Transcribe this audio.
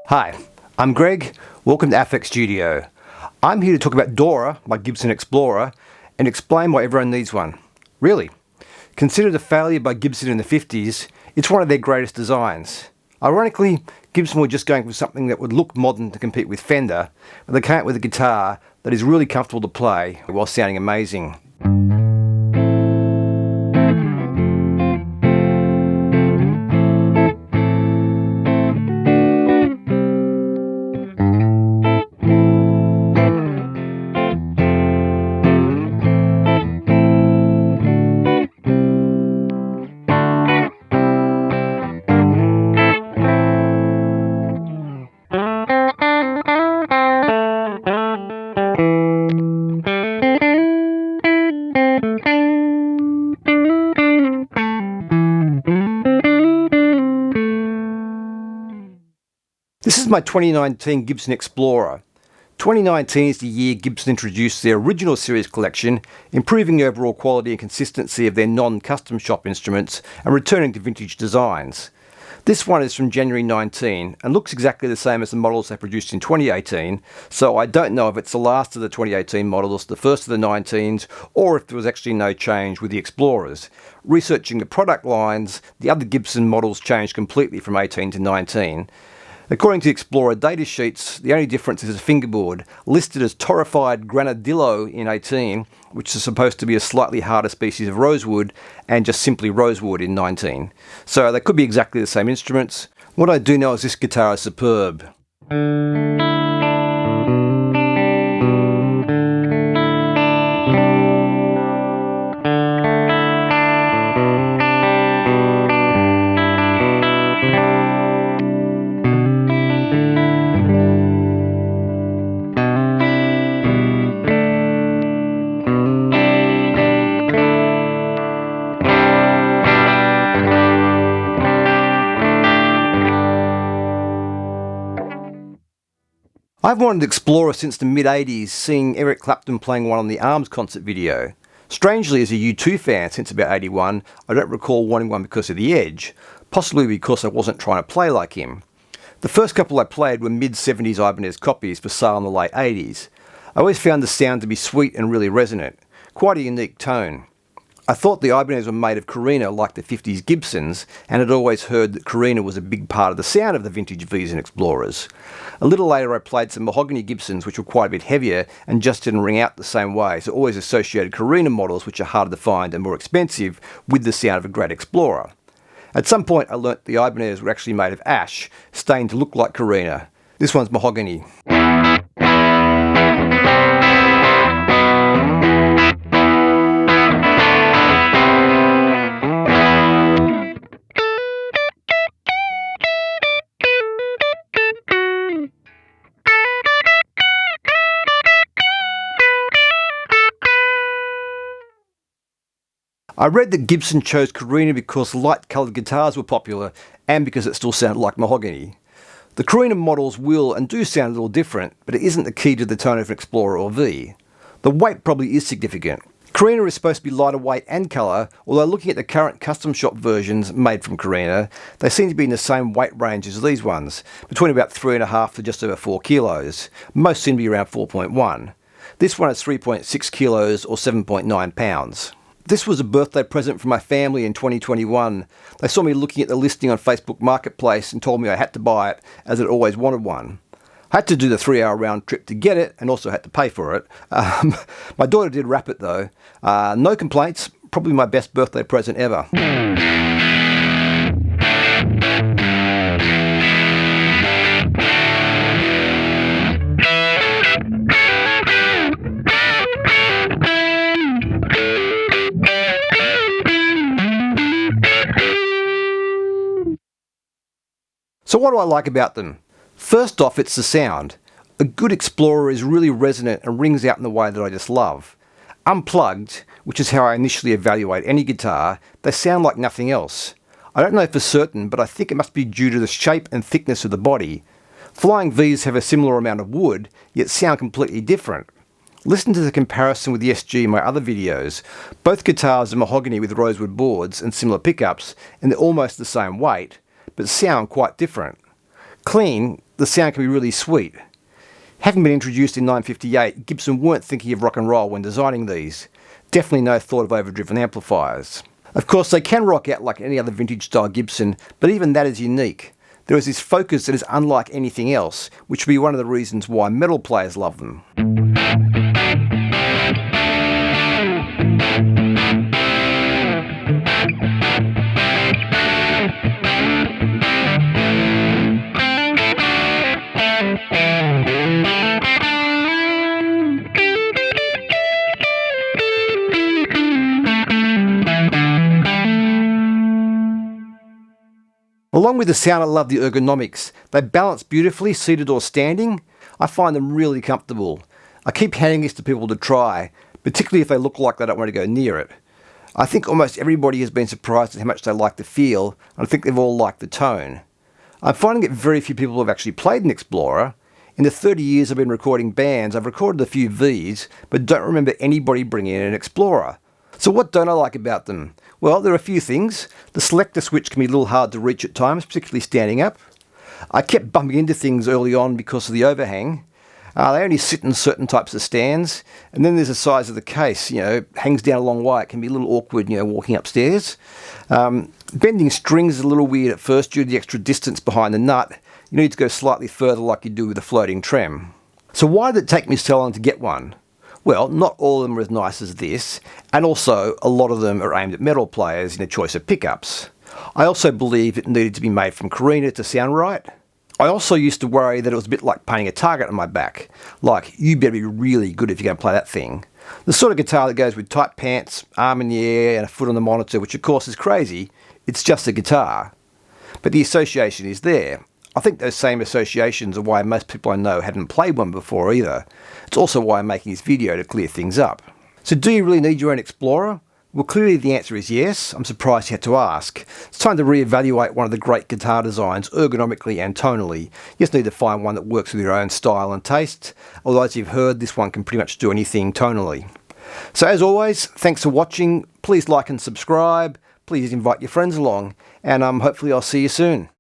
Hi, I'm Greg. Welcome to Affect Studio. I'm here to talk about Dora, my Gibson Explorer, and explain why everyone needs one. Really. Considered a failure by Gibson in the 50s, it's one of their greatest designs. Ironically, Gibson were just going for something that would look modern to compete with Fender, but they came up with a guitar that is really comfortable to play while sounding amazing. This is my 2019 Gibson Explorer. 2019 is the year Gibson introduced their original series collection, improving the overall quality and consistency of their non-custom shop instruments and returning to vintage designs. This one is from January 19 and looks exactly the same as the models they produced in 2018, so I don't know if it's the last of the 2018 models, the first of the 19s, or if there was actually no change with the Explorers. Researching the product lines, the other Gibson models changed completely from 18 to 19. According to the Explorer datasheets, the only difference is a fingerboard, listed as torrefied granadillo in 18, which is supposed to be a slightly harder species of rosewood, and just simply rosewood in 19. So they could be exactly the same instruments. What I do know is this guitar is superb. I've wanted an Explorer since the mid-80s, seeing Eric Clapton playing one on the Arms concert video. Strangely, as a U2 fan since about 81, I don't recall wanting one because of the edge, possibly because I wasn't trying to play like him. The first couple I played were mid-70s Ibanez copies for sale in the late 80s. I always found the sound to be sweet and really resonant, quite a unique tone. I thought the Ibanez were made of Carina like the 50s Gibsons, and had always heard that Carina was a big part of the sound of the vintage Vs and Explorers. A little later I played some mahogany Gibsons which were quite a bit heavier and just didn't ring out the same way, so always associated Carina models which are harder to find and more expensive with the sound of a great Explorer. At some point I learnt the Ibanez were actually made of ash, stained to look like Carina. This one's mahogany. I read that Gibson chose Carina because light-coloured guitars were popular and because it still sounded like mahogany. The Carina models will and do sound a little different, but it isn't the key to the tone of an Explorer or V. The weight probably is significant. Carina is supposed to be lighter weight and colour, although looking at the current custom shop versions made from Carina, they seem to be in the same weight range as these ones, between about 3.5 to just over 4 kilos. Most seem to be around 4.1. This one is 3.6 kilos or 7.9 pounds. This was a birthday present from my family in 2021. They saw me looking at the listing on Facebook Marketplace and told me I had to buy it, as I'd always wanted one. I had to do the 3-hour round trip to get it, and also had to pay for it. My daughter did wrap it though. No complaints, probably my best birthday present ever. So what do I like about them? First off, it's the sound. A good Explorer is really resonant and rings out in the way that I just love. Unplugged, which is how I initially evaluate any guitar, they sound like nothing else. I don't know for certain, but I think it must be due to the shape and thickness of the body. Flying Vs have a similar amount of wood, yet sound completely different. Listen to the comparison with the SG in my other videos. Both guitars are mahogany with rosewood boards and similar pickups, and they're almost the same weight, but sound quite different. Clean, the sound can be really sweet. Having been introduced in 1958, Gibson weren't thinking of rock and roll when designing these. Definitely no thought of overdriven amplifiers. Of course, they can rock out like any other vintage style Gibson, but even that is unique. There is this focus that is unlike anything else, which would be one of the reasons why metal players love them. Along with the sound, I love the ergonomics. They balance beautifully, seated or standing. I find them really comfortable. I keep handing this to people to try, particularly if they look like they don't want to go near it. I think almost everybody has been surprised at how much they like the feel, and I think they've all liked the tone. I'm finding that very few people have actually played an Explorer. In the 30 years I've been recording bands, I've recorded a few Vs, but don't remember anybody bringing in an Explorer. So what don't I like about them? Well, there are a few things. The selector switch can be a little hard to reach at times, particularly standing up. I kept bumping into things early on because of the overhang. They only sit in certain types of stands. And then there's the size of the case, hangs down a long way. It can be a little awkward, walking upstairs. Bending strings is a little weird at first due to the extra distance behind the nut. You need to go slightly further like you do with a floating trem. So why did it take me so long to get one? Well, not all of them are as nice as this, and also a lot of them are aimed at metal players in a choice of pickups. I also believe it needed to be made from Carina to sound right. I also used to worry that it was a bit like painting a target on my back, like you better be really good if you're going to play that thing. The sort of guitar that goes with tight pants, arm in the air and a foot on the monitor, which of course is crazy. It's just a guitar. But the association is there. I think those same associations are why most people I know hadn't played one before either. It's also why I'm making this video to clear things up. So do you really need your own Explorer? Well, clearly the answer is yes. I'm surprised you had to ask. It's time to reevaluate one of the great guitar designs ergonomically and tonally. You just need to find one that works with your own style and taste. Although as you've heard, this one can pretty much do anything tonally. So as always, thanks for watching. Please like and subscribe. Please invite your friends along. And hopefully I'll see you soon.